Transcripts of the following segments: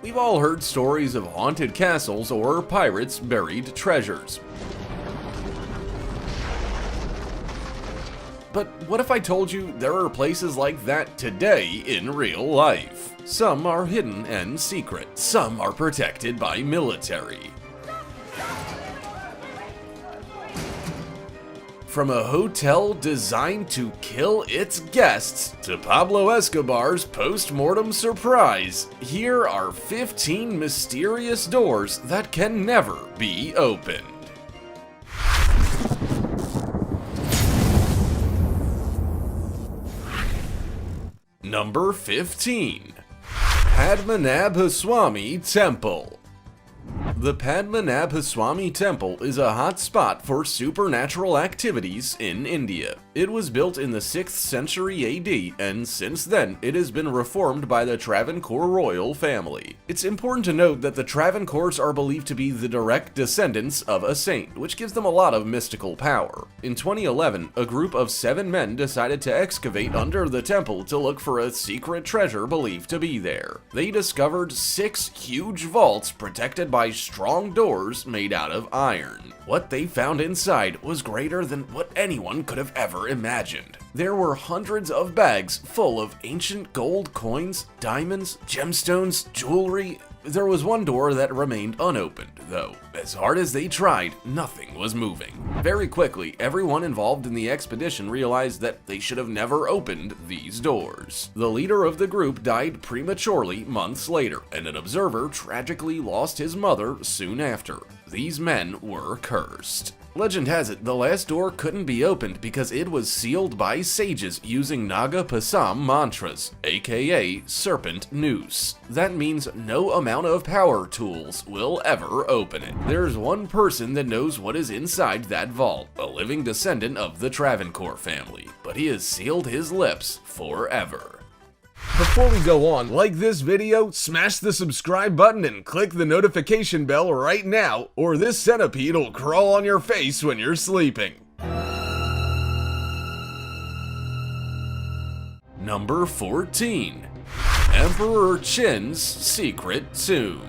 We've all heard stories of haunted castles or pirates' buried treasures. But what if I told you there are places like that today in real life? Some are hidden and secret, some are protected by military. From a hotel designed to kill its guests to Pablo Escobar's post-mortem surprise, here are 15 mysterious doors that can never be opened. Number 15. Padmanabhaswamy Temple. The Padmanabhaswamy Temple is a hot spot for supernatural activities in India. It was built in the 6th century AD, and since then it has been reformed by the Travancore royal family. It's important to note that the Travancores are believed to be the direct descendants of a saint, which gives them a lot of mystical power. In 2011, a group of 7 men decided to excavate under the temple to look for a secret treasure believed to be there. They discovered 6 huge vaults protected by strong doors made out of iron. What they found inside was greater than what anyone could have ever imagined. There were hundreds of bags full of ancient gold coins, diamonds, gemstones, jewelry. There was one door that remained unopened, though. As hard as they tried, nothing was moving. Very quickly, everyone involved in the expedition realized that they should have never opened these doors. The leader of the group died prematurely months later, and an observer tragically lost his mother soon after. These men were cursed. Legend has it the last door couldn't be opened because it was sealed by sages using Naga Pasam mantras, aka Serpent Noose. That means no amount of power tools will ever open it. There's one person that knows what is inside that vault, a living descendant of the Travancore family, but he has sealed his lips forever. Before we go on, like this video, smash the subscribe button and click the notification bell right now, or this centipede will crawl on your face when you're sleeping. Number 14. Emperor Qin's Secret Tomb.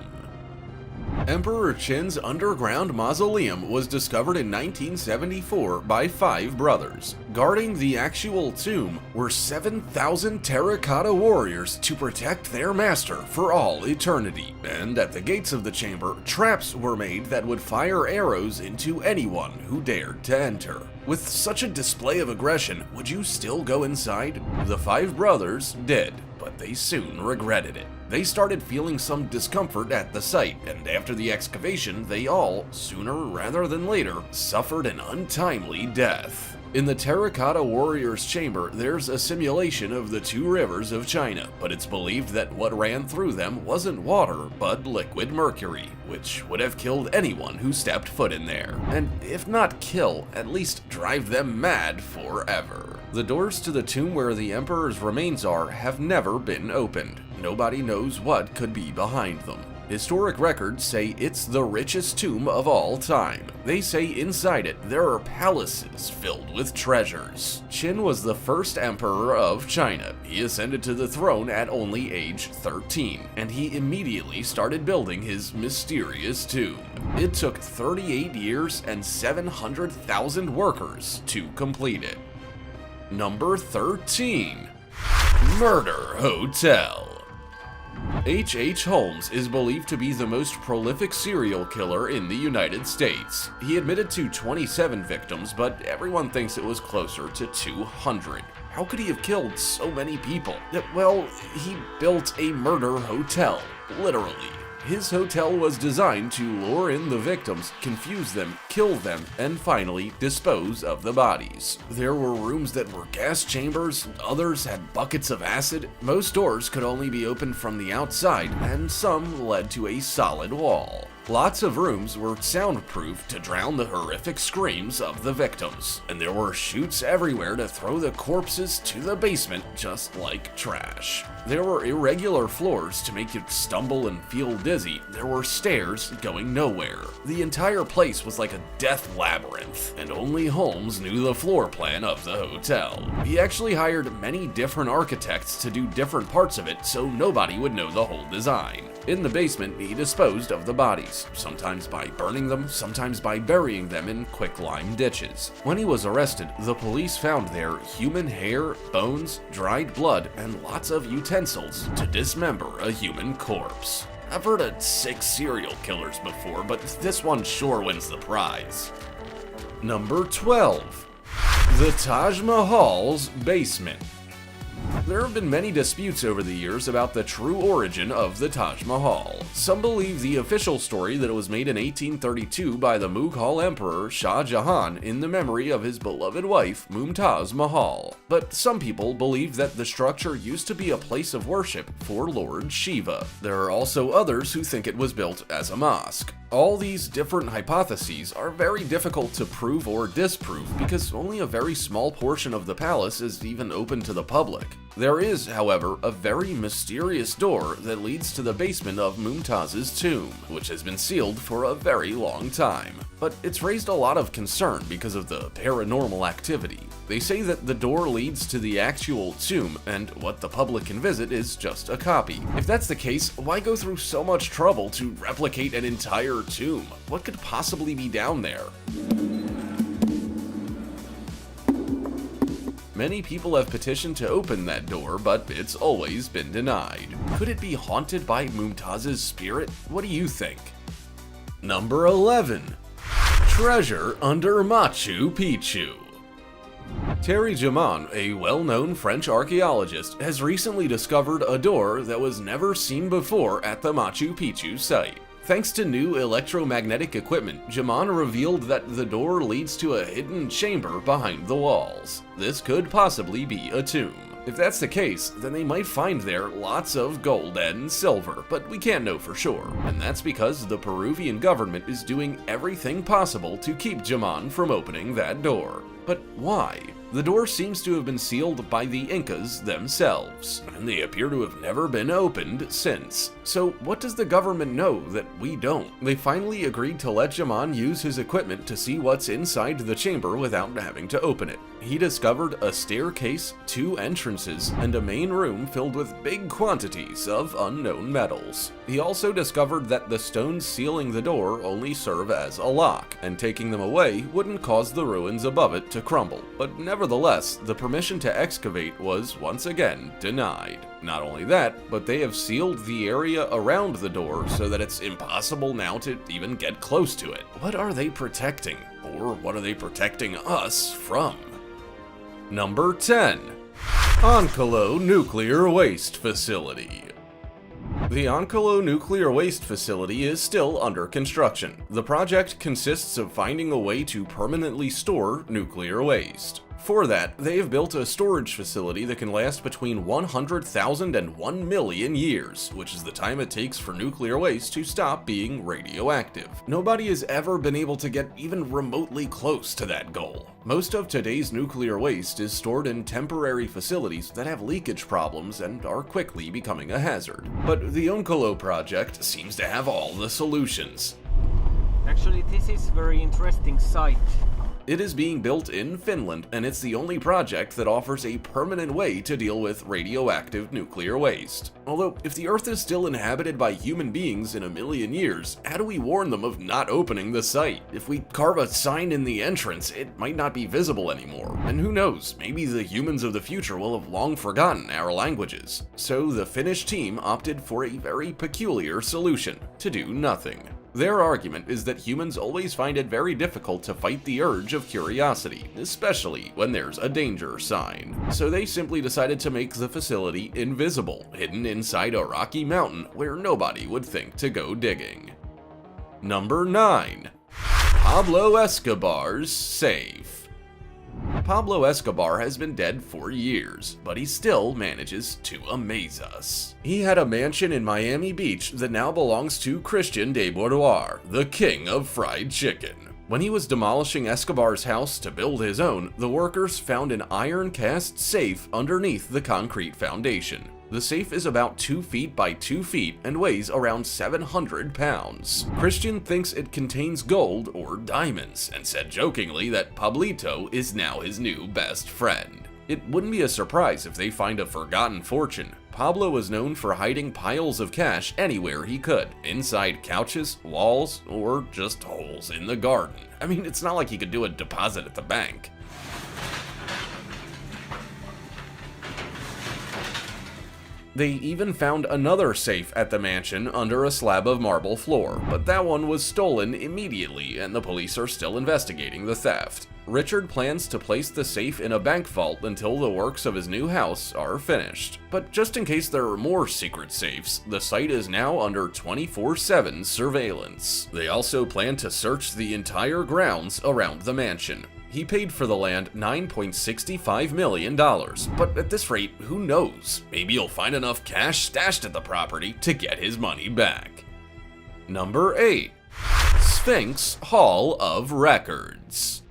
Emperor Qin's underground mausoleum was discovered in 1974 by 5 brothers. Guarding the actual tomb were 7,000 terracotta warriors to protect their master for all eternity. And at the gates of the chamber, traps were made that would fire arrows into anyone who dared to enter. With such a display of aggression, would you still go inside? The 5 brothers did, but they soon regretted it. They started feeling some discomfort at the site, and after the excavation, they all, sooner rather than later, suffered an untimely death. In the Terracotta Warrior's chamber, there's a simulation of the 2 rivers of China, but it's believed that what ran through them wasn't water, but liquid mercury, which would have killed anyone who stepped foot in there. And if not kill, at least drive them mad forever. The doors to the tomb where the Emperor's remains are have never been opened. Nobody knows what could be behind them. Historic records say it's the richest tomb of all time. They say inside it there are palaces filled with treasures. Qin was the first emperor of China. He ascended to the throne at only age 13, and he immediately started building his mysterious tomb. It took 38 years and 700,000 workers to complete it. Number 13. Murder Hotel. H.H. Holmes is believed to be the most prolific serial killer in the United States. He admitted to 27 victims, but everyone thinks it was closer to 200. How could he have killed so many people? Well, he built a murder hotel, literally. His hotel was designed to lure in the victims, confuse them, kill them, and finally dispose of the bodies. There were rooms that were gas chambers, others had buckets of acid, most doors could only be opened from the outside, and some led to a solid wall. Lots of rooms were soundproof to drown the horrific screams of the victims, and there were chutes everywhere to throw the corpses to the basement just like trash. There were irregular floors to make you stumble and feel dizzy. There were stairs going nowhere. The entire place was like a death labyrinth, and only Holmes knew the floor plan of the hotel. He actually hired many different architects to do different parts of it so nobody would know the whole design. In the basement, he disposed of the bodies, sometimes by burning them, sometimes by burying them in quicklime ditches. When he was arrested, the police found there human hair, bones, dried blood, and lots of utensils to dismember a human corpse. I've heard of 6 serial killers before, but this one sure wins the prize. Number 12. The Taj Mahal's basement. There have been many disputes over the years about the true origin of the Taj Mahal. Some believe the official story that it was made in 1832 by the Mughal Emperor Shah Jahan in the memory of his beloved wife Mumtaz Mahal. But some people believe that the structure used to be a place of worship for Lord Shiva. There are also others who think it was built as a mosque. All these different hypotheses are very difficult to prove or disprove because only a very small portion of the palace is even open to the public. There is, however, a very mysterious door that leads to the basement of Mumtaz's tomb, which has been sealed for a very long time. But it's raised a lot of concern because of the paranormal activity. They say that the door leads to the actual tomb, and what the public can visit is just a copy. If that's the case, why go through so much trouble to replicate an entire tomb? What could possibly be down there? Many people have petitioned to open that door, but it's always been denied. Could it be haunted by Mumtaz's spirit? What do you think? Number 11. Treasure under Machu Picchu. Thierry Jaman, a well-known French archaeologist, has recently discovered a door that was never seen before at the Machu Picchu site. Thanks to new electromagnetic equipment, Jaman revealed that the door leads to a hidden chamber behind the walls. This could possibly be a tomb. If that's the case, then they might find there lots of gold and silver, but we can't know for sure. And that's because the Peruvian government is doing everything possible to keep Jaman from opening that door. But why? The door seems to have been sealed by the Incas themselves, and they appear to have never been opened since. So what does the government know that we don't? They finally agreed to let Jaman use his equipment to see what's inside the chamber without having to open it. He discovered a staircase, 2 entrances, and a main room filled with big quantities of unknown metals. He also discovered that the stones sealing the door only serve as a lock, and taking them away wouldn't cause the ruins above it to crumble. But nevertheless, the permission to excavate was once again denied. Not only that, but they have sealed the area around the door so that it's impossible now to even get close to it. What are they protecting? Or what are they protecting us from? Number 10. Onkalo Nuclear Waste Facility. The Onkalo Nuclear Waste Facility is still under construction. The project consists of finding a way to permanently store nuclear waste. For that, they have built a storage facility that can last between 100,000 and 1 million years, which is the time it takes for nuclear waste to stop being radioactive. Nobody has ever been able to get even remotely close to that goal. Most of today's nuclear waste is stored in temporary facilities that have leakage problems and are quickly becoming a hazard. But the Onkalo project seems to have all the solutions. Actually, this is a very interesting site. It is being built in Finland, and it's the only project that offers a permanent way to deal with radioactive nuclear waste. Although, if the Earth is still inhabited by human beings in 1 million years, how do we warn them of not opening the site? If we carve a sign in the entrance, it might not be visible anymore. And who knows, maybe the humans of the future will have long forgotten our languages. So the Finnish team opted for a very peculiar solution: to do nothing. Their argument is that humans always find it very difficult to fight the urge of curiosity, especially when there's a danger sign. So they simply decided to make the facility invisible, hidden inside a rocky mountain where nobody would think to go digging. Number 9. Pablo Escobar's safe. Pablo Escobar has been dead for years, but he still manages to amaze us. He had a mansion in Miami Beach that now belongs to Christian de Boudoir, the king of fried chicken. When he was demolishing Escobar's house to build his own, the workers found an iron cast safe underneath the concrete foundation. The safe is about 2 feet by 2 feet and weighs around 700 pounds. Christian thinks it contains gold or diamonds, and said jokingly that Pablito is now his new best friend. It wouldn't be a surprise if they find a forgotten fortune. Pablo was known for hiding piles of cash anywhere he could, inside couches, walls, or just holes in the garden. I mean, it's not like he could do a deposit at the bank. They even found another safe at the mansion under a slab of marble floor, but that one was stolen immediately and the police are still investigating the theft. Richard plans to place the safe in a bank vault until the works of his new house are finished. But just in case there are more secret safes, the site is now under 24/7 surveillance. They also plan to search the entire grounds around the mansion. He paid for the land $9.65 million, but at this rate, who knows? Maybe he'll find enough cash stashed at the property to get his money back. Number 8. Sphinx Hall of Records.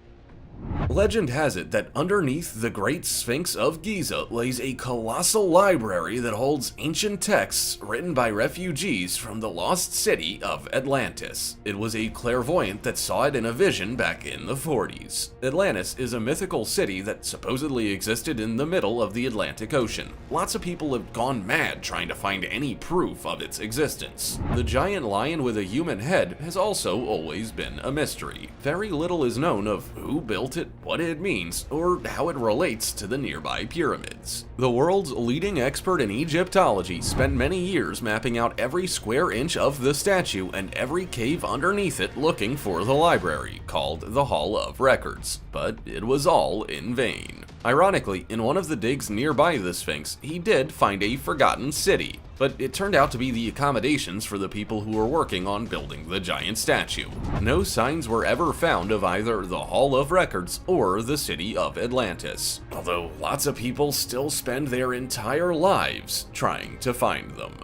Legend has it that underneath the Great Sphinx of Giza lays a colossal library that holds ancient texts written by refugees from the lost city of Atlantis. It was a clairvoyant that saw it in a vision back in the 40s. Atlantis is a mythical city that supposedly existed in the middle of the Atlantic Ocean. Lots of people have gone mad trying to find any proof of its existence. The giant lion with a human head has also always been a mystery. Very little is known of who built it, what it means, or how it relates to the nearby pyramids. The world's leading expert in Egyptology spent many years mapping out every square inch of the statue and every cave underneath it looking for the library, called the Hall of Records, but it was all in vain. Ironically, in one of the digs nearby the Sphinx, he did find a forgotten city, but it turned out to be the accommodations for the people who were working on building the giant statue. No signs were ever found of either the Hall of Records or the city of Atlantis, although lots of people still spend their entire lives trying to find them.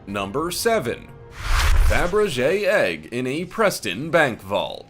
Number 7. Fabergé egg in a Preston bank vault.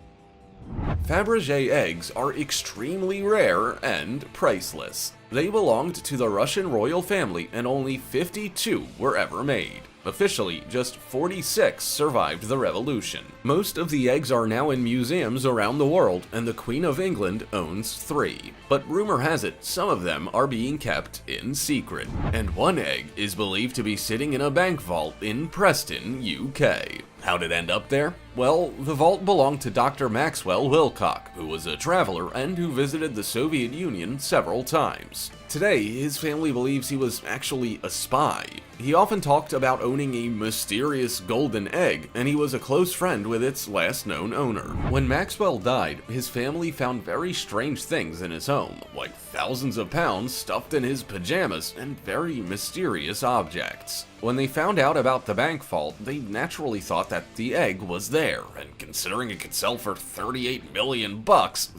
Fabergé eggs are extremely rare and priceless. They belonged to the Russian royal family and only 52 were ever made. Officially, just 46 survived the revolution. Most of the eggs are now in museums around the world, and the Queen of England owns 3. But rumor has it, some of them are being kept in secret. And one egg is believed to be sitting in a bank vault in Preston, UK. How'd it end up there? Well, the vault belonged to Dr. Maxwell Wilcock, who was a traveler and who visited the Soviet Union several times. Today, his family believes he was actually a spy. He often talked about owning a mysterious golden egg, and he was a close friend with its last known owner. When Maxwell died, his family found very strange things in his home, like thousands of pounds stuffed in his pajamas and very mysterious objects. When they found out about the bank vault, they naturally thought that the egg was there, and considering it could sell for $38 million,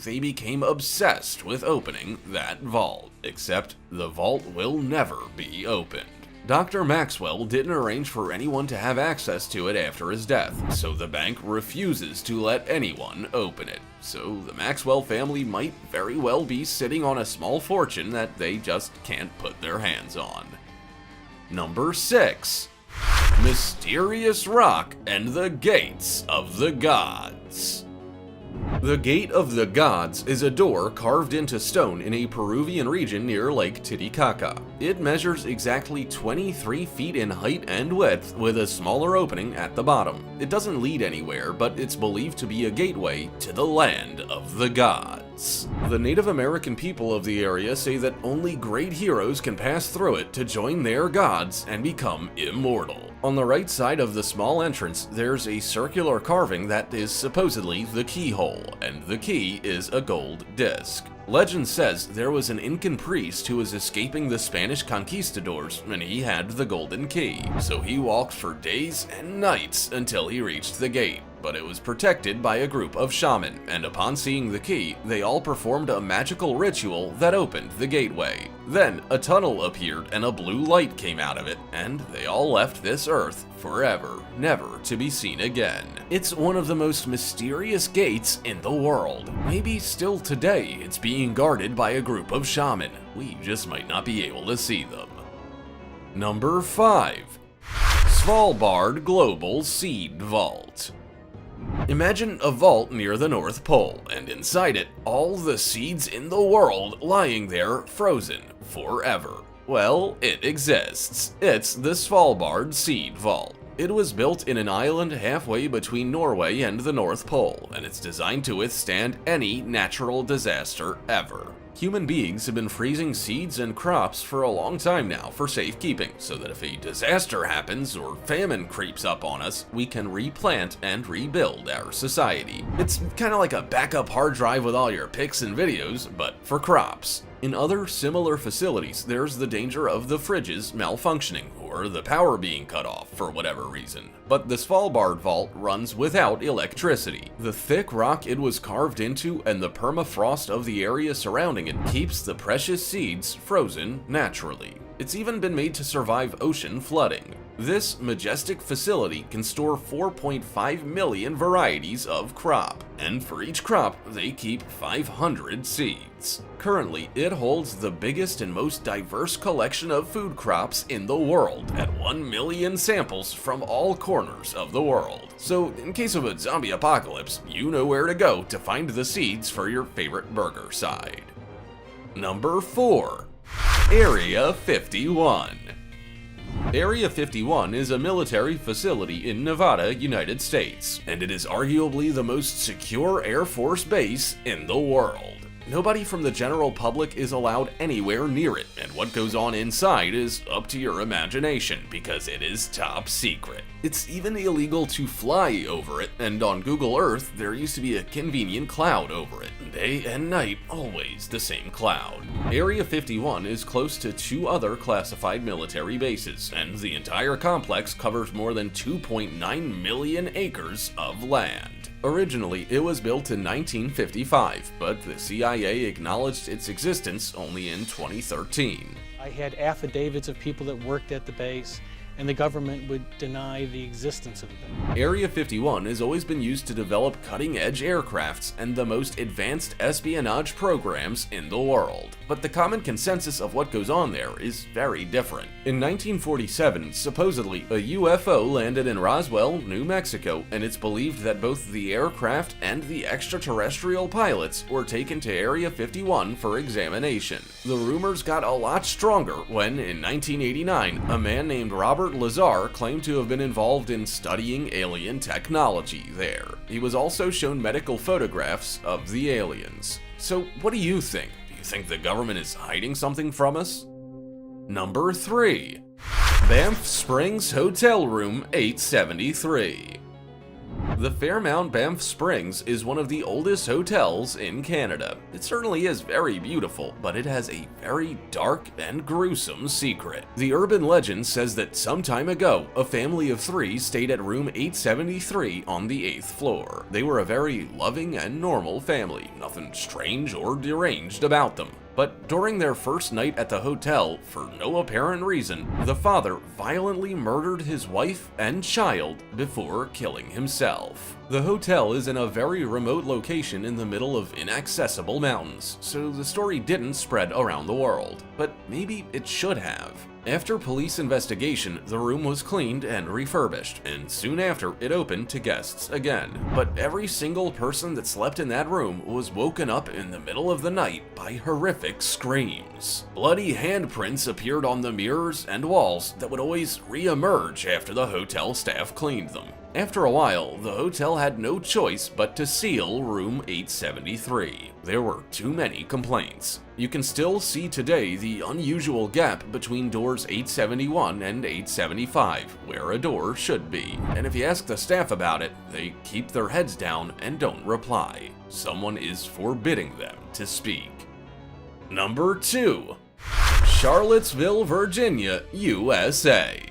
they became obsessed with opening that vault. Except the vault will never be opened. Dr. Maxwell didn't arrange for anyone to have access to it after his death, so the bank refuses to let anyone open it. So the Maxwell family might very well be sitting on a small fortune that they just can't put their hands on. Number 6. Mysterious Rock and the Gates of the Gods. The Gate of the Gods is a door carved into stone in a Peruvian region near Lake Titicaca. It measures exactly 23 feet in height and width, with a smaller opening at the bottom. It doesn't lead anywhere, but it's believed to be a gateway to the land of the gods. The Native American people of the area say that only great heroes can pass through it to join their gods and become immortal. On the right side of the small entrance, there's a circular carving that is supposedly the keyhole, and the key is a gold disc. Legend says there was an Incan priest who was escaping the Spanish conquistadors, and he had the golden key, so he walked for days and nights until he reached the gate. But it was protected by a group of shaman, and upon seeing the key, they all performed a magical ritual that opened the gateway. Then, a tunnel appeared and a blue light came out of it, and they all left this earth forever, never to be seen again. It's one of the most mysterious gates in the world. Maybe still today, it's being guarded by a group of shaman. We just might not be able to see them. Number 5. Svalbard Global Seed Vault. Imagine a vault near the North Pole, and inside it, all the seeds in the world lying there frozen forever. Well, it exists. It's the Svalbard Seed Vault. It was built in an island halfway between Norway and the North Pole, and it's designed to withstand any natural disaster ever. Human beings have been freezing seeds and crops for a long time now for safekeeping, so that if a disaster happens or famine creeps up on us, we can replant and rebuild our society. It's kind of like a backup hard drive with all your pics and videos, but for crops. In other similar facilities, there's the danger of the fridges malfunctioning or the power being cut off for whatever reason. But the Svalbard Vault runs without electricity. The thick rock it was carved into and the permafrost of the area surrounding it keeps the precious seeds frozen naturally. It's even been made to survive ocean flooding. This majestic facility can store 4.5 million varieties of crop, and for each crop, they keep 500 seeds. Currently, it holds the biggest and most diverse collection of food crops in the world at 1 million samples from all corners of the world. So, in case of a zombie apocalypse, you know where to go to find the seeds for your favorite burger side. Number 4. Area 51. Area 51 is a military facility in Nevada, United States, and it is arguably the most secure Air Force base in the world. Nobody from the general public is allowed anywhere near it, and what goes on inside is up to your imagination because it is top secret. It's even illegal to fly over it, and on Google Earth, there used to be a convenient cloud over it. Day and night, always the same cloud. Area 51 is close to 2 other classified military bases, and the entire complex covers more than 2.9 million acres of land. Originally, it was built in 1955, but the CIA acknowledged its existence only in 2013. I had affidavits of people that worked at the base, and the government would deny the existence of the base. Area 51 has always been used to develop cutting-edge aircrafts and the most advanced espionage programs in the world. But the common consensus of what goes on there is very different. In 1947, supposedly, a UFO landed in Roswell, New Mexico, and it's believed that both the aircraft and the extraterrestrial pilots were taken to Area 51 for examination. The rumors got a lot stronger when, in 1989, a man named Robert Lazar claimed to have been involved in studying alien technology there. He was also shown medical photographs of the aliens. So what do you think? Do you think the government is hiding something from us? Number 3. Banff Springs Hotel Room 873. The Fairmount Banff Springs is one of the oldest hotels in Canada. It certainly is very beautiful, but it has a very dark and gruesome secret. The urban legend says that some time ago, a family of 3 stayed at room 873 on the 8th floor. They were a very loving and normal family, nothing strange or deranged about them. But during their first night at the hotel, for no apparent reason, the father violently murdered his wife and child before killing himself. The hotel is in a very remote location in the middle of inaccessible mountains, so the story didn't spread around the world. But maybe it should have. After police investigation, the room was cleaned and refurbished, and soon after, it opened to guests again. But every single person that slept in that room was woken up in the middle of the night by horrific screams. Bloody handprints appeared on the mirrors and walls that would always re-emerge after the hotel staff cleaned them. After a while, the hotel had no choice but to seal room 873. There were too many complaints. You can still see today the unusual gap between doors 871 and 875, where a door should be. And if you ask the staff about it, they keep their heads down and don't reply. Someone is forbidding them to speak. Number 2. Charlottesville, Virginia, USA.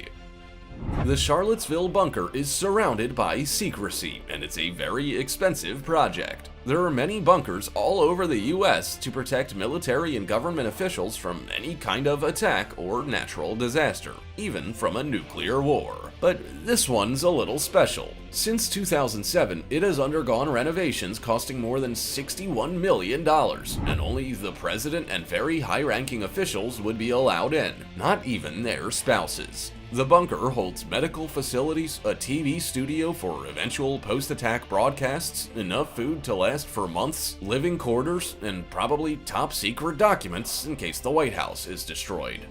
The Charlottesville bunker is surrounded by secrecy, and it's a very expensive project. There are many bunkers all over the US to protect military and government officials from any kind of attack or natural disaster, even from a nuclear war. But this one's a little special. Since 2007, it has undergone renovations costing more than $61 million, and only the president and very high-ranking officials would be allowed in, not even their spouses. The bunker holds medical facilities, a TV studio for eventual post-attack broadcasts, enough food to last for months, living quarters, and probably top-secret documents in case the White House is destroyed.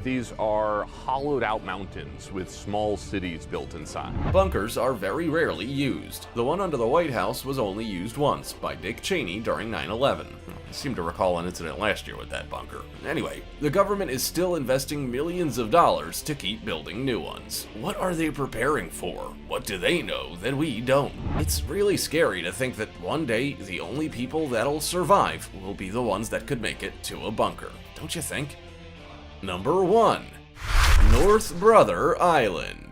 These are hollowed-out mountains with small cities built inside. Bunkers are very rarely used. The one under the White House was only used once, by Dick Cheney during 9/11. I seem to recall an incident last year with that bunker. Anyway, the government is still investing millions of dollars to keep building new ones. What are they preparing for? What do they know that we don't? It's really scary to think that one day the only people that'll survive will be the ones that could make it to a bunker. Don't you think? Number 1. North Brother Island.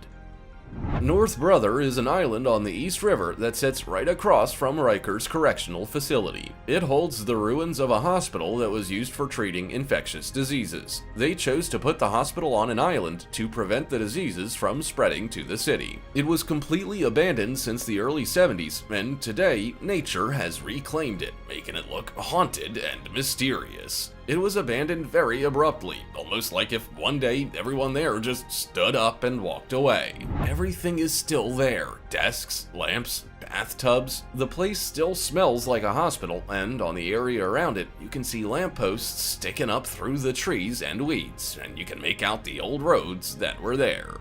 North Brother is an island on the East River that sits right across from Rikers Correctional Facility. It holds the ruins of a hospital that was used for treating infectious diseases. They chose to put the hospital on an island to prevent the diseases from spreading to the city. It was completely abandoned since the early 70s, and today, nature has reclaimed it, making it look haunted and mysterious. It was abandoned very abruptly, almost like if one day everyone there just stood up and walked away. Everything is still there. Desks, lamps, bathtubs. The place still smells like a hospital, and on the area around it, you can see lampposts sticking up through the trees and weeds, and you can make out the old roads that were there.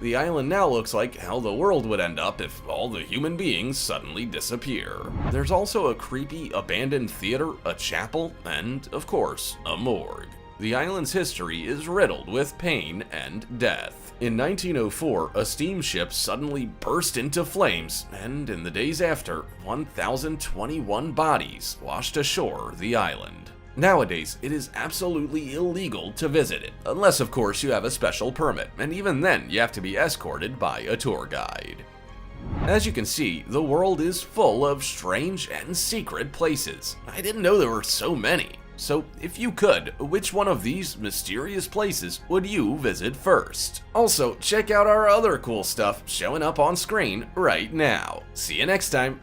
The island now looks like how the world would end up if all the human beings suddenly disappear. There's also a creepy abandoned theater, a chapel, and, of course, a morgue. The island's history is riddled with pain and death. In 1904, a steamship suddenly burst into flames, and in the days after, 1,021 bodies washed ashore the island. Nowadays, it is absolutely illegal to visit it, unless of course you have a special permit, and even then you have to be escorted by a tour guide. As you can see, the world is full of strange and secret places. I didn't know there were so many. So, if you could, which one of these mysterious places would you visit first? Also, check out our other cool stuff showing up on screen right now. See you next time!